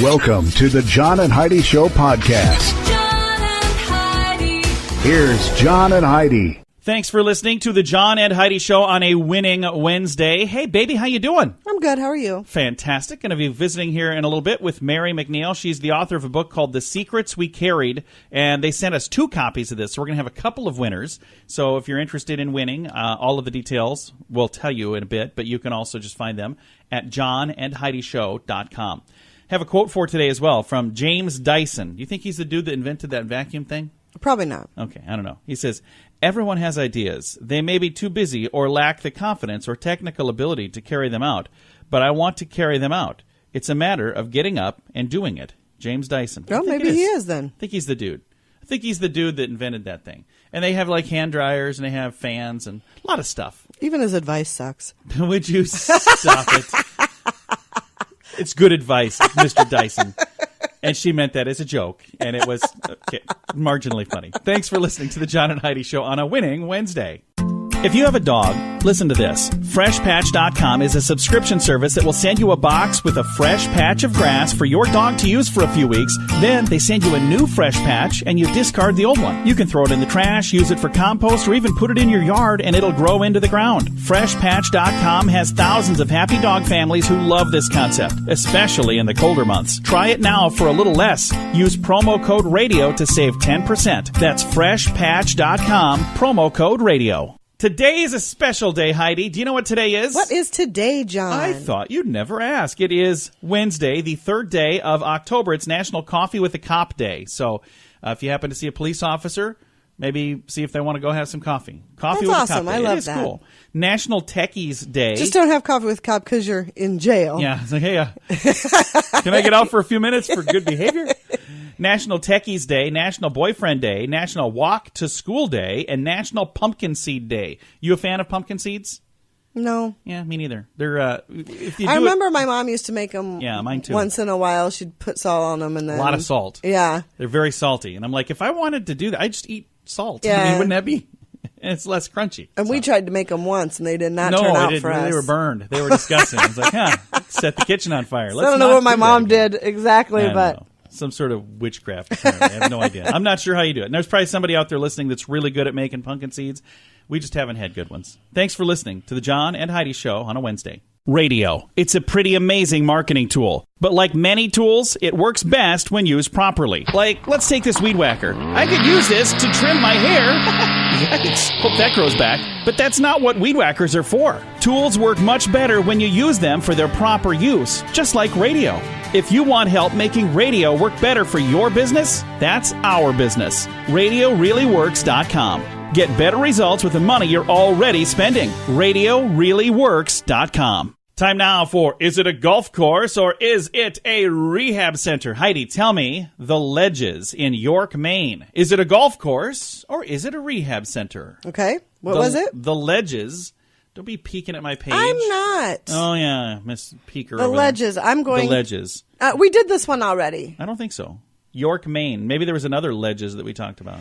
Welcome to the John and Heidi Show podcast. John and Heidi. Here's John and Heidi. Thanks for listening to the John and Heidi Show on a winning Wednesday. Hey, baby, how you doing? I'm good. How are you? Fantastic. Going to be visiting here in a little bit with Mary McNear. She's the author of a book called The Secrets We Carried, and they sent us 2 copies of this. So we're going to have a couple of winners. So if you're interested in winning, all of the details we'll tell you in a bit, but you can also just find them at johnandheidishow.com. Have a quote for today as well from James Dyson. Do you think he's the dude that invented that vacuum thing? Probably not. Okay, I don't know. He says, everyone has ideas. They may be too busy or lack the confidence or technical ability to carry them out, but I want to carry them out. It's a matter of getting up and doing it. James Dyson. Oh, maybe he is then. I think he's the dude. I think he's the dude that invented that thing. And they have like hand dryers and they have fans and a lot of stuff. Even his advice sucks. Would you stop it? It's good advice, Mr. Dyson. And she meant that as a joke, and it was marginally funny. Thanks for listening to the John and Heidi Show on a winning Wednesday. If you have a dog, listen to this. FreshPatch.com is a subscription service that will send you a box with a fresh patch of grass for your dog to use for a few weeks. Then they send you a new fresh patch, and you discard the old one. You can throw it in the trash, use it for compost, or even put it in your yard, and it'll grow into the ground. FreshPatch.com has thousands of happy dog families who love this concept, especially in the colder months. Try it now for a little less. Use promo code RADIO to save 10%. That's FreshPatch.com, promo code RADIO. Today is a special day, Heidi. Do you know what today is? What is today, John? I thought you'd never ask. It is Wednesday, the 3rd day of October. It's National Coffee with a Cop Day. So if you happen to see a police officer, maybe see if they want to go have some coffee. Coffee That's with awesome. a Cop Day. I love it is that. Cool. National Techies Day. Just don't have coffee with a cop because you're in jail. Yeah. It's like, hey, can I get out for a few minutes for good behavior? National Techies Day, National Boyfriend Day, National Walk to School Day, and National Pumpkin Seed Day. You a fan of pumpkin seeds? No. Yeah, me neither. They're if you do I remember my mom used to make them. Yeah, mine too. Once in a while, she'd put salt on them, and then a lot of salt. Yeah. They're very salty, and I'm like, if I wanted to do that, I'd just eat salt. Yeah. I mean, wouldn't that be? And it's less crunchy. And we tried to make them once, and they did not no, turn I out didn't. for us. They were burned. They were disgusting. I was like, set the kitchen on fire. I don't know what my mom did exactly, I but. don't know. Some sort of witchcraft. Apparently. I have no idea. I'm not sure how you do it. And there's probably somebody out there listening that's really good at making pumpkin seeds. We just haven't had good ones. Thanks for listening to the John and Heidi Show on a Wednesday. Radio. It's a pretty amazing marketing tool. But like many tools, it works best when used properly. Like, let's take this weed whacker. I could use this to trim my hair. Yikes. Hope that grows back. But that's not what weed whackers are for. Tools work much better when you use them for their proper use, just like radio. If you want help making radio work better for your business, that's our business. RadioReallyWorks.com. Get better results with the money you're already spending. RadioReallyWorks.com. Time now for Is It a Golf Course or Is It a Rehab Center? Heidi, tell me the Ledges in York, Maine. Is it a golf course or is it a rehab center? Okay. What was it? The Ledges. Don't be peeking at my page. I'm not. Oh, yeah, Miss Peeker. The over Ledges. There. I'm going. The Ledges. We did this one already. I don't think so. York, Maine. Maybe there was another Ledges that we talked about.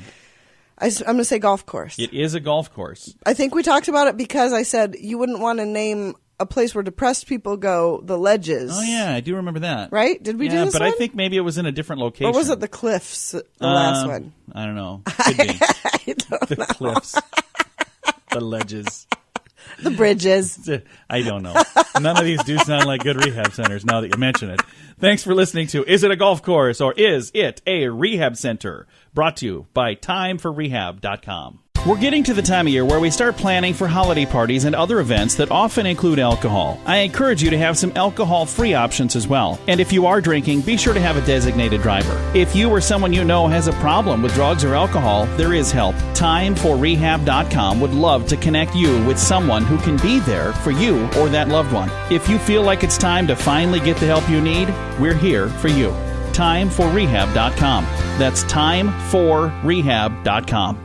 I'm going to say golf course. It is a golf course. I think we talked about it because I said you wouldn't want to name a place where depressed people go, the Ledges. Oh, yeah, I do remember that. Right? Did we do this but one? I think maybe it was in a different location. Or was it the Cliffs, the last one? I don't know. Could be. I don't The know. Cliffs. The Ledges. The Bridges. I don't know. None of these do sound like good rehab centers now that you mention it. Thanks for listening to Is It a Golf Course or Is It a Rehab Center? Brought to you by TimeForRehab.com. We're getting to the time of year where we start planning for holiday parties and other events that often include alcohol. I encourage you to have some alcohol-free options as well. And if you are drinking, be sure to have a designated driver. If you or someone you know has a problem with drugs or alcohol, there is help. TimeForRehab.com would love to connect you with someone who can be there for you or that loved one. If you feel like it's time to finally get the help you need, we're here for you. TimeForRehab.com. That's TimeForRehab.com.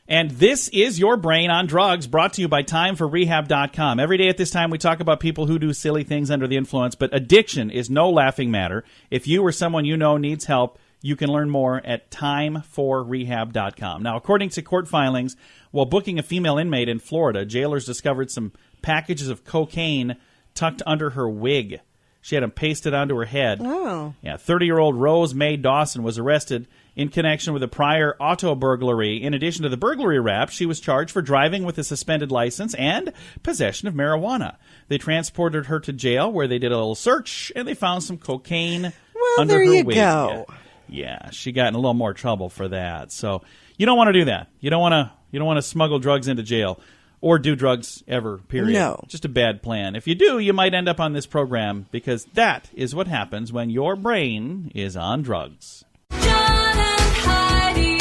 And this is Your Brain on Drugs, brought to you by TimeForRehab.com. Every day at this time, we talk about people who do silly things under the influence, but addiction is no laughing matter. If you or someone you know needs help, you can learn more at TimeForRehab.com. Now, according to court filings, while booking a female inmate in Florida, jailers discovered some packages of cocaine tucked under her wig. She had them pasted onto her head. Oh. Yeah, 30-year-old Rose Mae Dawson was arrested in connection with a prior auto burglary. In addition to the burglary rap, she was charged for driving with a suspended license and possession of marijuana. They transported her to jail where they did a little search, and they found some cocaine under there her you wig. go. Yeah, she got in a little more trouble for that. So you don't want to do that. You don't want to smuggle drugs into jail or do drugs ever, period. No. Just a bad plan. If you do, you might end up on this program because that is what happens when your brain is on drugs. John and Heidi.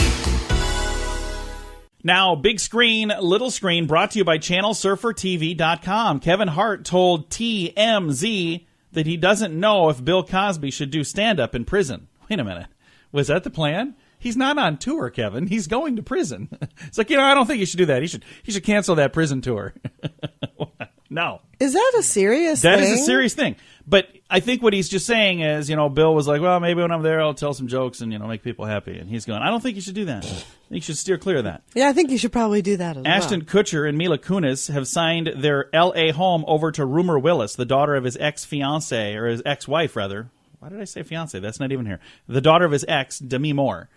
Now, big screen, little screen, brought to you by ChannelSurferTV.com. Kevin Hart told TMZ that he doesn't know if Bill Cosby should do stand-up in prison. Wait a minute. Was that the plan? He's not on tour, Kevin. He's going to prison. It's like, I don't think you should do that. He should cancel that prison tour. No. Is that a serious thing? That is a serious thing. But I think what he's just saying is, Bill was like, well, maybe when I'm there, I'll tell some jokes and, make people happy. And he's going, I don't think you should do that. I think you should steer clear of that. Yeah, I think you should probably do that as Ashton Kutcher and Mila Kunis have signed their L.A. home over to Rumor Willis, the daughter of his ex-fiancée, or his ex-wife, rather. Why did I say fiancé? That's not even here. The daughter of his ex, Demi Moore.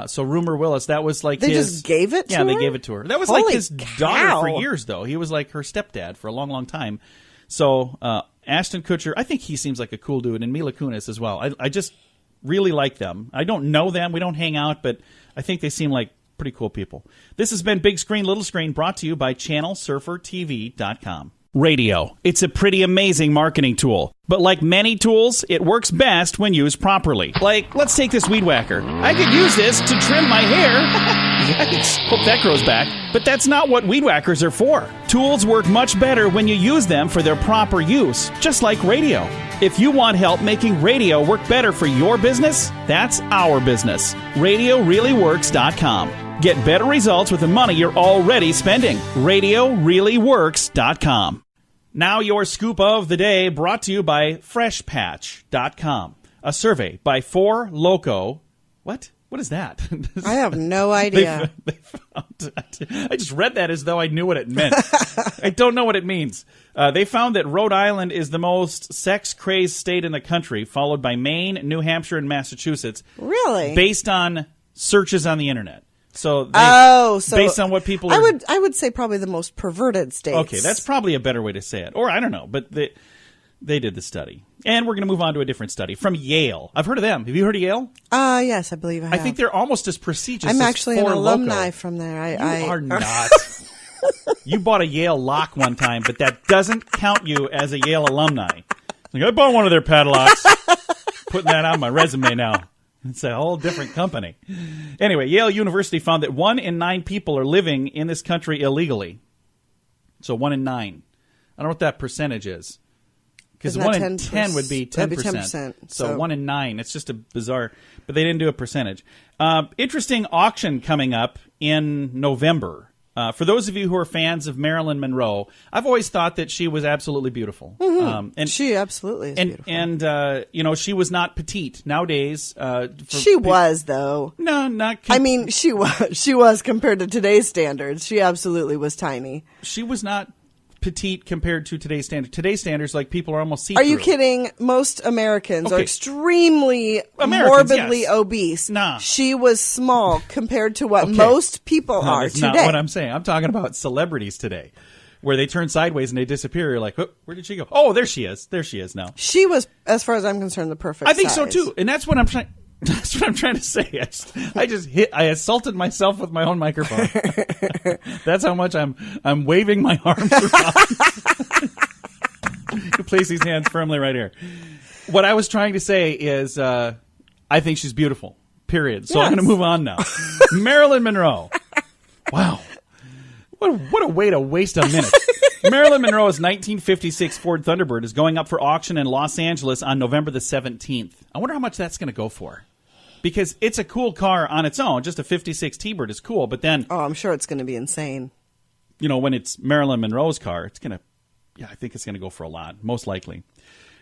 So Rumor Willis, that was like They his... just gave it to her? Yeah, they gave it to her. That was Holy like his daughter cow. for years, though. He was like her stepdad for a long, long time. So Ashton Kutcher, I think he seems like a cool dude, and Mila Kunis as well. I just really like them. I don't know them. We don't hang out, but I think they seem like pretty cool people. This has been Big Screen, Little Screen, brought to you by ChannelSurferTV.com. Radio. It's a pretty amazing marketing tool. But like many tools, it works best when used properly. Like, let's take this weed whacker. I could use this to trim my hair. Yikes. Hope that grows back. But that's not what weed whackers are for. Tools work much better when you use them for their proper use, just like radio. If you want help making radio work better for your business, that's our business. RadioReallyWorks.com. Get better results with the money you're already spending. RadioReallyWorks.com. Now your scoop of the day, brought to you by FreshPatch.com. A survey by 4 Loco. What? What is that? I have no idea. I just read that as though I knew what it meant. I don't know what it means. They found that Rhode Island is the most sex-crazed state in the country, followed by Maine, New Hampshire, and Massachusetts. Really? Based on searches on the internet. So, based on what people are... I would say probably the most perverted states. Okay, that's probably a better way to say it. Or I don't know, but they did the study. And we're going to move on to a different study from Yale. I've heard of them. Have you heard of Yale? Yes, I believe I have. I think they're almost as prestigious I'm as actually an 4 alumni Loco. from there. You are not. You bought a Yale lock one time, but that doesn't count you as a Yale alumni. Like, I bought one of their padlocks. Putting that on my resume now. It's a whole different company. Anyway, Yale University found that 1 in 9 people are living in this country illegally. So 1 in 9. I don't know what that percentage is. Because 1 in 10 would be 10%. That'd be 10%. So 1 in 9. It's just a bizarre. But they didn't do a percentage. Interesting auction coming up in November. For those of you who are fans of Marilyn Monroe, I've always thought that she was absolutely beautiful. Mm-hmm. And she absolutely is beautiful. And she was not petite. Nowadays... she was, though. No, not... I mean, she was compared to today's standards. She absolutely was tiny. She was not petite compared to today's standards. Today's standards, like, people are almost see-through. Are you kidding? Most Americans are Okay. extremely Americans, morbidly yes. obese. Nah. She was small compared to what Okay. most people No, are that's today. not what I'm saying. I'm talking about celebrities today, where they turn sideways and they disappear. You're like, oh, where did she go? Oh, there she is. There she is now. She was, as far as I'm concerned, the perfect I think so size. too, and that's what I'm trying. That's what I'm trying to say. I assaulted myself with my own microphone. That's how much I'm waving my arms around. You place these hands firmly right here. What I was trying to say is, I think she's beautiful. Period. So I'm going to move on now. Marilyn Monroe. Wow. What a way to waste a minute. Marilyn Monroe's 1956 Ford Thunderbird is going up for auction in Los Angeles on November the 17th. I wonder how much that's going to go for. Because it's a cool car on its own. Just a 56 T-Bird is cool. But then, Oh, I'm sure it's going to be insane. when it's Marilyn Monroe's car, it's going to, I think it's going to go for a lot, most likely.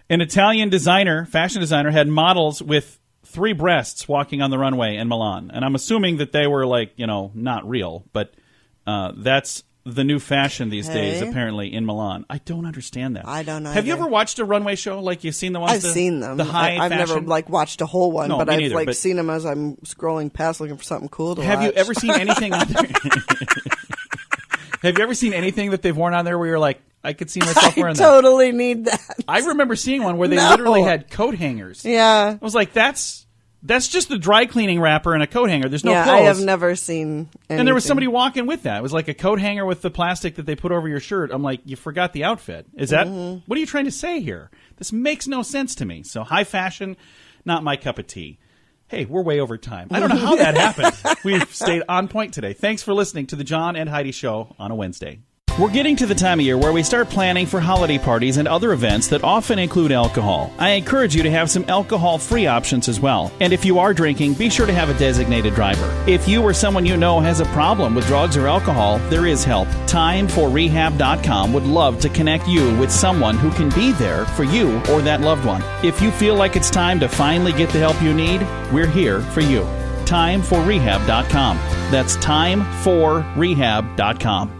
An Italian fashion designer, had models with 3 breasts walking on the runway in Milan. And I'm assuming that they were not real. But that's the new fashion these days, Hey. apparently, in Milan. I don't understand that. I don't Have you either. ever watched a runway show? Like, you've seen the ones? I've seen them. The high I've never fashion? watched a whole one, No, but me I've neither, seen them as I'm scrolling past looking for something cool to watch. Have you ever seen anything on there? Have you ever seen anything that they've worn on there where you're like, I could see myself wearing that? totally need that. I remember seeing one where they No. literally had coat hangers. Yeah. I was like, that's just a dry cleaning wrapper and a coat hanger. There's no yeah, clothes. I have never seen anything. And there was somebody walking with that. It was like a coat hanger with the plastic that they put over your shirt. I'm like, you forgot the outfit. Is that what are you trying to say here? This makes no sense to me. So high fashion, not my cup of tea. Hey, we're way over time. I don't know how that happened. We've stayed on point today. Thanks for listening to the John and Heidi Show on a Wednesday. We're getting to the time of year where we start planning for holiday parties and other events that often include alcohol. I encourage you to have some alcohol-free options as well. And if you are drinking, be sure to have a designated driver. If you or someone you know has a problem with drugs or alcohol, there is help. Timeforrehab.com would love to connect you with someone who can be there for you or that loved one. If you feel like it's time to finally get the help you need, we're here for you. Timeforrehab.com. That's timeforrehab.com.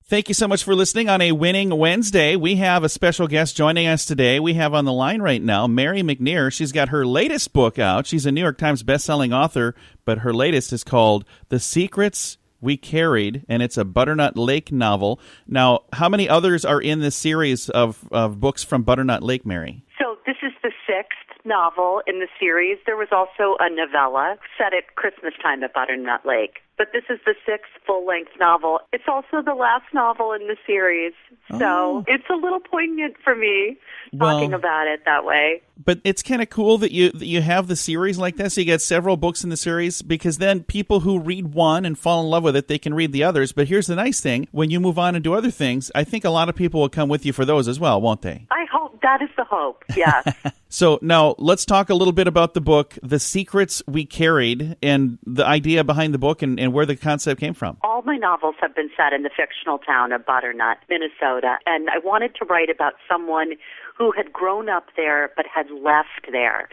Thank you so much for listening on a winning Wednesday. We have a special guest joining us today. We have on the line right now Mary McNear. She's got her latest book out. She's a New York Times bestselling author, but her latest is called The Secrets We Carried, and it's a Butternut Lake novel. Now, how many others are in this series of books from Butternut Lake, Mary? So this is the sixth novel in the series. There was also a novella set at Christmas time at Butternut Lake. But this is the sixth full-length novel. It's also the last novel in the series. So it's a little poignant for me talking about it that way. But it's kind of cool that you have the series like this. So you get several books in the series because then people who read one and fall in love with it, they can read the others. But here's the nice thing. When you move on and do other things, I think a lot of people will come with you for those as well, won't they? I hope that is the hope, yes. So now let's talk a little bit about the book, The Secrets We Carried, and the idea behind the book and where the concept came from. All my novels have been set in the fictional town of Butternut, Minnesota, and I wanted to write about someone who had grown up there but had left there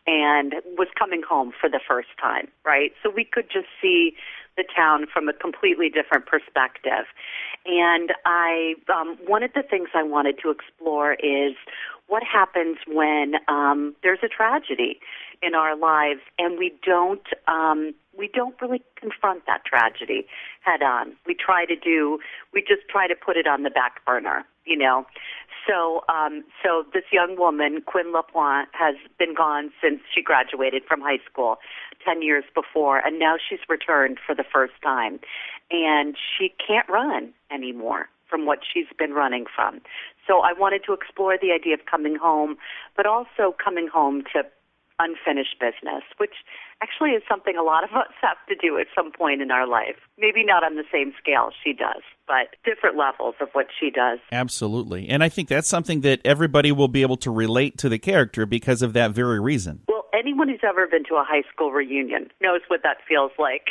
and was coming home for the first time, right? So we could just see the town from a completely different perspective. And one of the things I wanted to explore is what happens when there's a tragedy in our lives and we don't really confront that tragedy head on. We just try to put it on the back burner, you know. So this young woman, Quinn LaPointe, has been gone since she graduated from high school 10 years before, and now she's returned for the first time. And she can't run anymore from what she's been running from. So I wanted to explore the idea of coming home, but also coming home to unfinished business, which actually is something a lot of us have to do at some point in our life. Maybe not on the same scale she does, but different levels of what she does. Absolutely. And I think that's something that everybody will be able to relate to the character because of that very reason. Well, anyone who's ever been to a high school reunion knows what that feels like.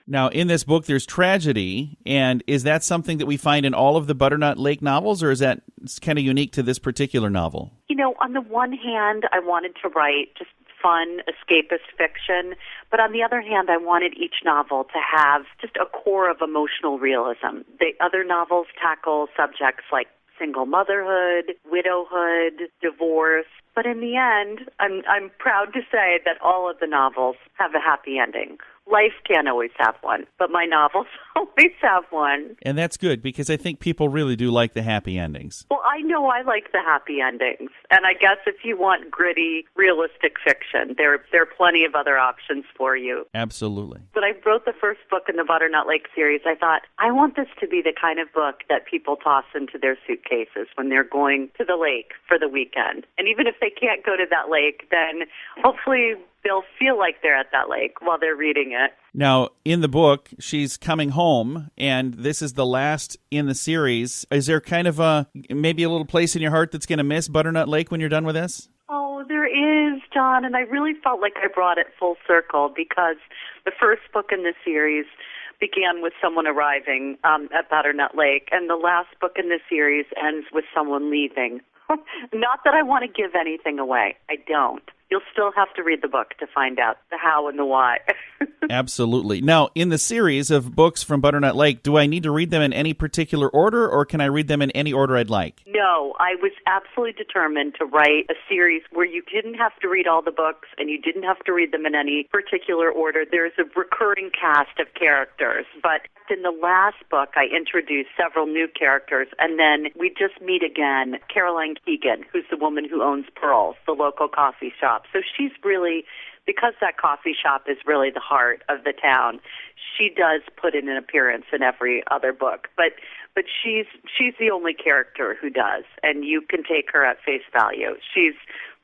Now, in this book, there's tragedy, and is that something that we find in all of the Butternut Lake novels, or is that kind of unique to this particular novel? You know, on the one hand, I wanted to write just fun, escapist fiction, but on the other hand, I wanted each novel to have just a core of emotional realism. The other novels tackle subjects like single motherhood, widowhood, divorce, but in the end, I'm proud to say that all of the novels have a happy ending. Life can't always have one, but my novels always have one. And that's good, because I think people really do like the happy endings. Well, I know I like the happy endings. And I guess if you want gritty, realistic fiction, there are plenty of other options for you. Absolutely. When I wrote the first book in the Butternut Lake series, I thought, I want this to be the kind of book that people toss into their suitcases when they're going to the lake for the weekend. And even if they can't go to that lake, then hopefully they'll feel like they're at that lake while they're reading it. Now, in the book, she's coming home, and this is the last in the series. Is there kind of maybe a little place in your heart that's going to miss Butternut Lake when you're done with this? Oh, there is, John, and I really felt like I brought it full circle because the first book in the series began with someone arriving at Butternut Lake, and the last book in the series ends with someone leaving. Not that I want to give anything away. I don't. you'll still have to read the book to find out the how and the why. Absolutely. Now, in the series of books from Butternut Lake, do I need to read them in any particular order, or can I read them in any order I'd like? No, I was absolutely determined to write a series where you didn't have to read all the books and you didn't have to read them in any particular order. There's a recurring cast of characters, but in the last book, I introduced several new characters, and then we just meet again Caroline Keegan, who's the woman who owns Pearls, the local coffee shop. So she's really, because that coffee shop is really the heart of the town, she does put in an appearance in every other book. But she's the only character who does, and you can take her at face value. She's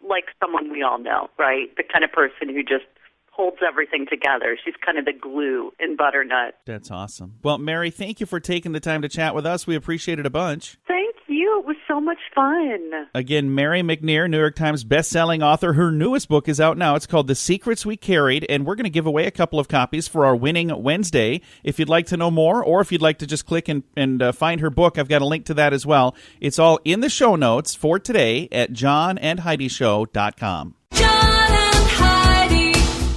like someone we all know, right? The kind of person who just holds everything together. She's kind of the glue in Butternut. That's awesome. Well, Mary, thank you for taking the time to chat with us. We appreciate it a bunch. Thank you. It was so much fun. Again, Mary McNear, New York Times best-selling author. Her newest book is out now. It's called The Secrets We Carried, and we're going to give away a couple of copies for our Winning Wednesday. If you'd like to know more, or if you'd like to just click and find her book, I've got a link to that as well. It's all in the show notes for today at johnandheidishow.com.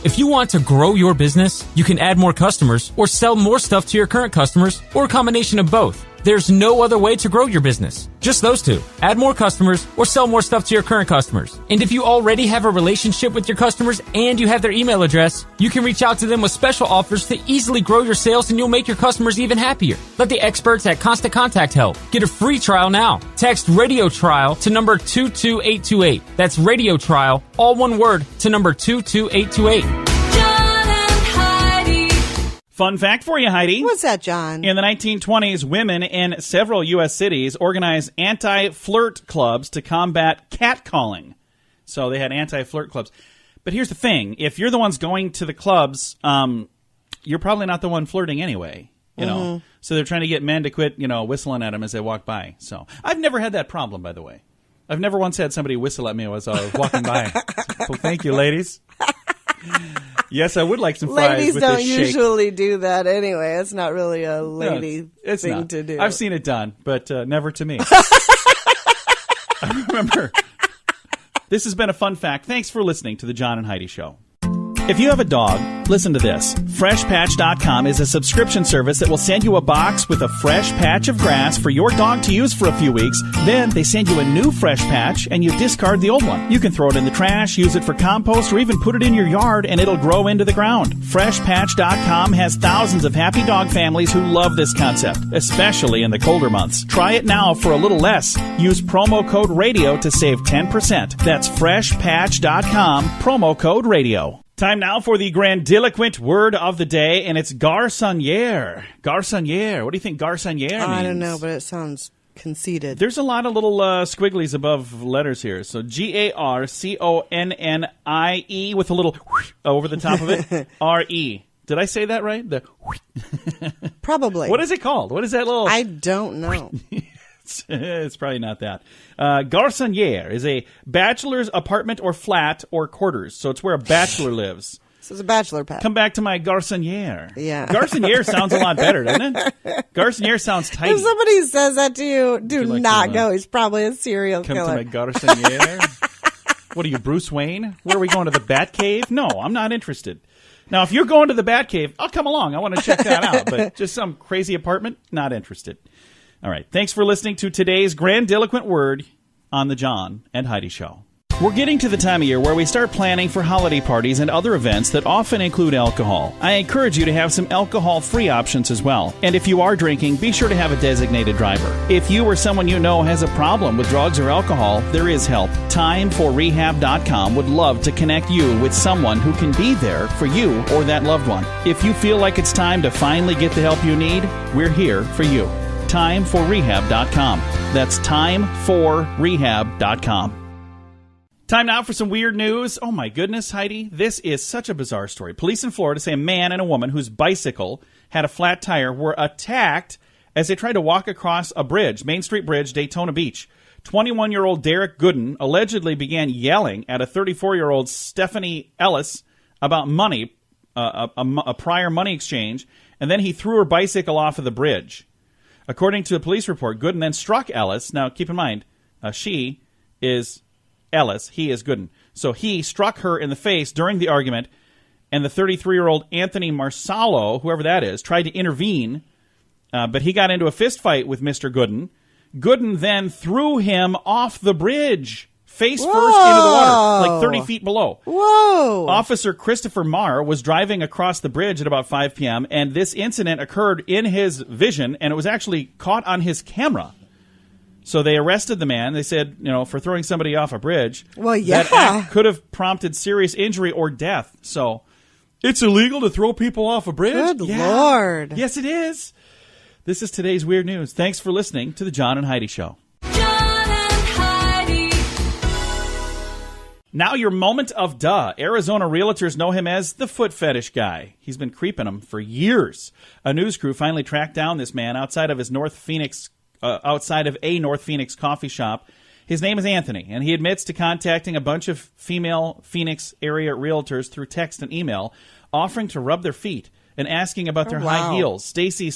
If you want to grow your business, you can add more customers or sell more stuff to your current customers, or a combination of both. There's no other way to grow your business. Just those two. Add more customers or sell more stuff to your current customers. And if you already have a relationship with your customers and you have their email address, you can reach out to them with special offers to easily grow your sales, and you'll make your customers even happier. Let the experts at Constant Contact help. Get a free trial now. Text Radio Trial to number 22828. That's Radio Trial, all one word, to number 22828. Fun fact for you, Heidi. What's that, John? In the 1920s, women in several U.S. cities organized anti-flirt clubs to combat catcalling. So they had anti-flirt clubs. But here's the thing. If you're the ones going to the clubs, you're probably not the one flirting anyway. You know, so they're trying to get men to quit, whistling at them as they walk by. So I've never had that problem, by the way. I've never once had somebody whistle at me as I was walking by. Well, thank you, ladies. Yes, I would like some fries Ladies with don't this shake. usually do that anyway. It's not really a lady It's thing not. to do. I've seen it done, but never to me. I remember. This has been a fun fact. Thanks for listening to the John and Heidi Show. If you have a dog, listen to this. FreshPatch.com is a subscription service that will send you a box with a fresh patch of grass for your dog to use for a few weeks. Then they send you a new fresh patch and you discard the old one. You can throw it in the trash, use it for compost, or even put it in your yard and it'll grow into the ground. FreshPatch.com has thousands of happy dog families who love this concept, especially in the colder months. Try it now for a little less. Use promo code RADIO to save 10%. That's FreshPatch.com, promo code RADIO. Time now for the grandiloquent word of the day, and it's garçonnière. Garçonnière. What do you think garçonnière means? I don't know, but it sounds conceited. There's a lot of little squigglies above letters here. So Garconnie with a little over the top of it. R-E. Did I say that right? Probably. What is it called? What is that little... I don't know. It's probably not that. Garçonnière is a bachelor's apartment or flat or quarters. So it's where a bachelor lives. This is a bachelor pad. Come back to my garçonnière. Yeah. Garçonnière sounds a lot better, doesn't it? Garçonnière sounds tidy. If somebody says that to you, do like not to, go. He's probably a serial Come killer. to my garçonnière. What are you, Bruce Wayne? Where are we going, to the Batcave? No, I'm not interested. Now, if you're going to the Batcave, I'll come along. I want to check that out. But just some crazy apartment, not interested. All right. Thanks for listening to today's grandiloquent word on the John and Heidi Show. We're getting to the time of year where we start planning for holiday parties and other events that often include alcohol. I encourage you to have some alcohol-free options as well. And if you are drinking, be sure to have a designated driver. If you or someone you know has a problem with drugs or alcohol, there is help. TimeForRehab.com would love to connect you with someone who can be there for you or that loved one. If you feel like it's time to finally get the help you need, we're here for you. TimeForRehab.com. That's TimeForRehab.com. Time now for some weird news. Oh my goodness, Heidi. This is such a bizarre story. Police in Florida say a man and a woman whose bicycle had a flat tire were attacked as they tried to walk across a bridge, Main Street Bridge, Daytona Beach. 21-year-old Derek Gooden allegedly began yelling at a 34-year-old Stephanie Ellis about money, a prior money exchange, and then he threw her bicycle off of the bridge. According to a police report, Gooden then struck Ellis. Now, keep in mind, she is Ellis. He is Gooden. So he struck her in the face during the argument, and the 33-year-old Anthony Marsalo, whoever that is, tried to intervene, but he got into a fist fight with Mr. Gooden. Gooden then threw him off the bridge, face first into the water, like 30 feet below. Whoa! Officer Christopher Marr was driving across the bridge at about 5 p.m., and this incident occurred in his vision, and it was actually caught on his camera. So they arrested the man. They said, for throwing somebody off a bridge. Well, yeah. That act could have prompted serious injury or death. So it's illegal to throw people off a bridge? Good Lord. Yes, it is. This is today's Weird News. Thanks for listening to The John and Heidi Show. John and Heidi. Now your moment of duh. Arizona realtors know him as the foot fetish guy. He's been creeping them for years. A news crew finally tracked down this man outside of a North Phoenix coffee shop. His name is Anthony, and he admits to contacting a bunch of female Phoenix area realtors through text and email, offering to rub their feet and asking about their high heels. Stacy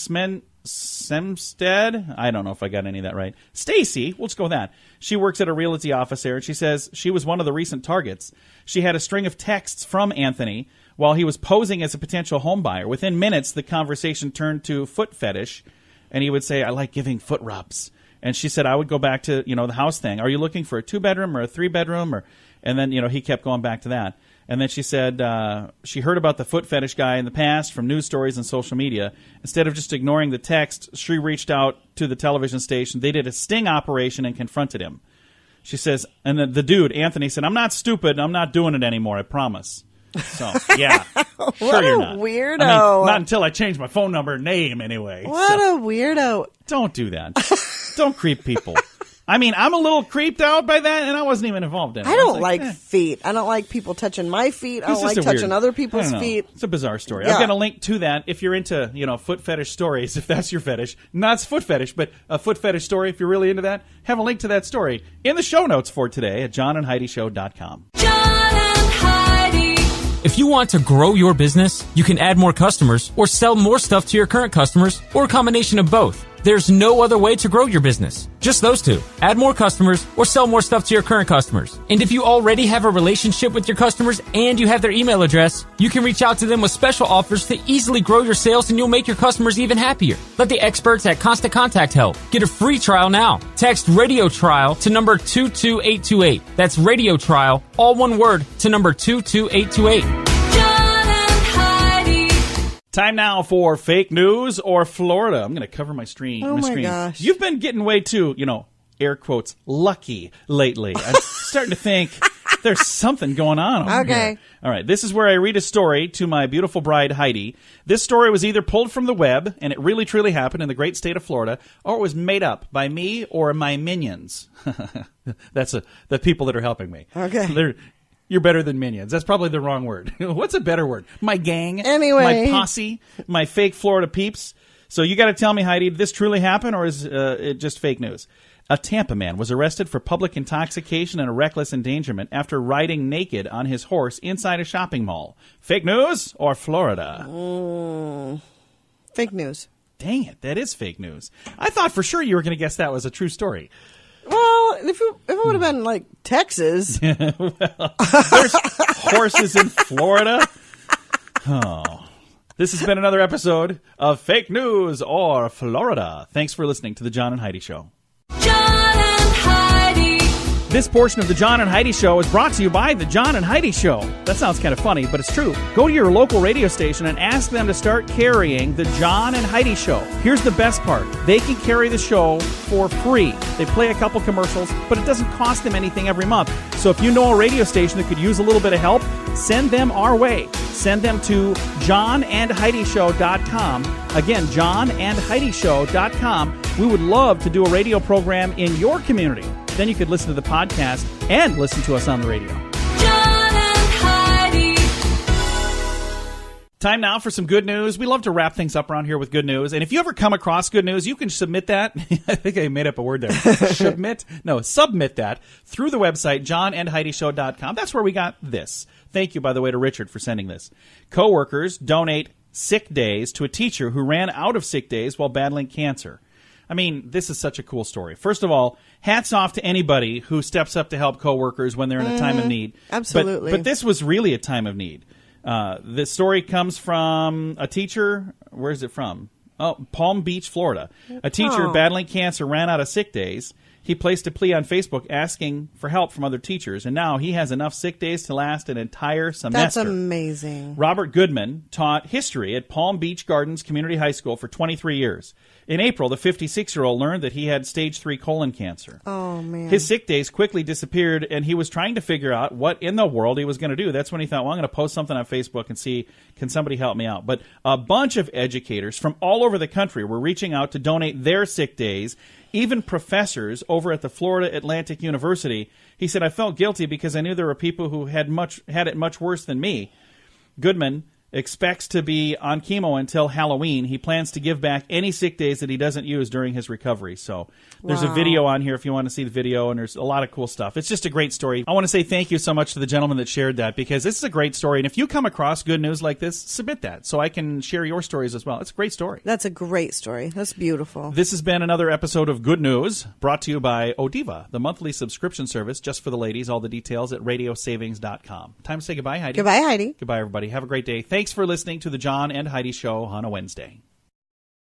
Semstead, I don't know if I got any of that right. Stacy, we'll just go with that. She works at a realty office there, and she says she was one of the recent targets. She had a string of texts from Anthony while he was posing as a potential home buyer. Within minutes, the conversation turned to foot fetish, and he would say, I like giving foot rubs. And she said, I would go back to, the house thing. Are you looking for a 2-bedroom or a 3-bedroom? And then, he kept going back to that. And then she said she heard about the foot fetish guy in the past from news stories and social media. Instead of just ignoring the text, she reached out to the television station. They did a sting operation and confronted him. She says, and the dude, Anthony, said, I'm not stupid. I'm not doing it anymore. I promise. So, yeah. Sure you're not. Weirdo. I mean, not until I change my phone number and name anyway. What a weirdo. Don't do that. Don't creep people. I mean, I'm a little creeped out by that, and I wasn't even involved in it. I don't like feet. I don't like people touching my feet. I don't like touching other people's feet. It's a bizarre story. Yeah. I've got a link to that if you're into, foot fetish stories, if that's your fetish. Not foot fetish, but a foot fetish story, if you're really into that. Have a link to that story in the show notes for today at johnandheidishow.com. John and Heidi. If you want to grow your business, you can add more customers or sell more stuff to your current customers or a combination of both. There's no other way to grow your business. Just those two. Add more customers or sell more stuff to your current customers. And if you already have a relationship with your customers and you have their email address, you can reach out to them with special offers to easily grow your sales, and you'll make your customers even happier. Let the experts at Constant Contact help. Get a free trial now. Text Radio Trial to number 22828. That's Radio Trial, all one word, to number 22828. Time now for fake news or Florida. I'm going to cover my screen. Oh, my gosh. You've been getting way too, air quotes, lucky lately. I'm starting to think there's something going on over here. All right. This is where I read a story to my beautiful bride, Heidi. This story was either pulled from the web, and it really, truly happened in the great state of Florida, or it was made up by me or my minions. That's the people that are helping me. Okay. You're better than minions. That's probably the wrong word. What's a better word? My gang? Anyway. My posse? My fake Florida peeps? So you got to tell me, Heidi, did this truly happen, or is it just fake news? A Tampa man was arrested for public intoxication and a reckless endangerment after riding naked on his horse inside a shopping mall. Fake news or Florida? Fake news. Dang it, that is fake news. I thought for sure you were going to guess that was a true story. Well, if it would have been like Texas. There's horses in Florida. Oh. This has been another episode of Fake News or Florida. Thanks for listening to The John and Heidi Show. John and Heidi. This portion of The John and Heidi Show is brought to you by The John and Heidi Show. That sounds kind of funny, but it's true. Go to your local radio station and ask them to start carrying The John and Heidi Show. Here's the best part. They can carry the show for free. They play a couple commercials, but it doesn't cost them anything every month. So if you know a radio station that could use a little bit of help, send them our way. Send them to johnandheidishow.com. Again, johnandheidishow.com. We would love to do a radio program in your community. Then you could listen to the podcast and listen to us on the radio. John and Heidi. Time now for some good news. We love to wrap things up around here with good news. And if you ever come across good news, you can submit that. I think I made up a word there. Submit that through the website, johnandheidishow.com. That's where we got this. Thank you, by the way, to Richard for sending this. Coworkers donate sick days to a teacher who ran out of sick days while battling cancer. I mean, this is such a cool story. First of all, hats off to anybody who steps up to help coworkers when they're in a time of need. Absolutely. But this was really a time of need. This story comes from a teacher. Where is it from? Oh, Palm Beach, Florida. A teacher battling cancer ran out of sick days. He placed a plea on Facebook asking for help from other teachers, and now he has enough sick days to last an entire semester. That's amazing. Robert Goodman taught history at Palm Beach Gardens Community High School for 23 years. In April, the 56-year-old learned that he had stage 3 colon cancer. Oh, man. His sick days quickly disappeared, and he was trying to figure out what in the world he was going to do. That's when he thought, well, I'm going to post something on Facebook and see, can somebody help me out? But a bunch of educators from all over the country were reaching out to donate their sick days. Even professors over at the Florida Atlantic University. He said, I felt guilty because I knew there were people who had it much worse than me. Goodman expects to be on chemo until Halloween. He plans to give back any sick days that he doesn't use during his recovery. So there's a video on here if you want to see the video, and there's a lot of cool stuff. It's just a great story. I want to say thank you so much to the gentleman that shared that, because this is a great story. And if you come across good news like this, submit that so I can share your stories as well. It's a great story. That's a great story. That's beautiful. This has been another episode of Good News, brought to you by Odiva, the monthly subscription service just for the ladies. All the details at radiosavings.com. Time to say goodbye, Heidi. Goodbye, Heidi. Goodbye, everybody. Have a great day. Thanks for listening to the John and Heidi Show on a Wednesday.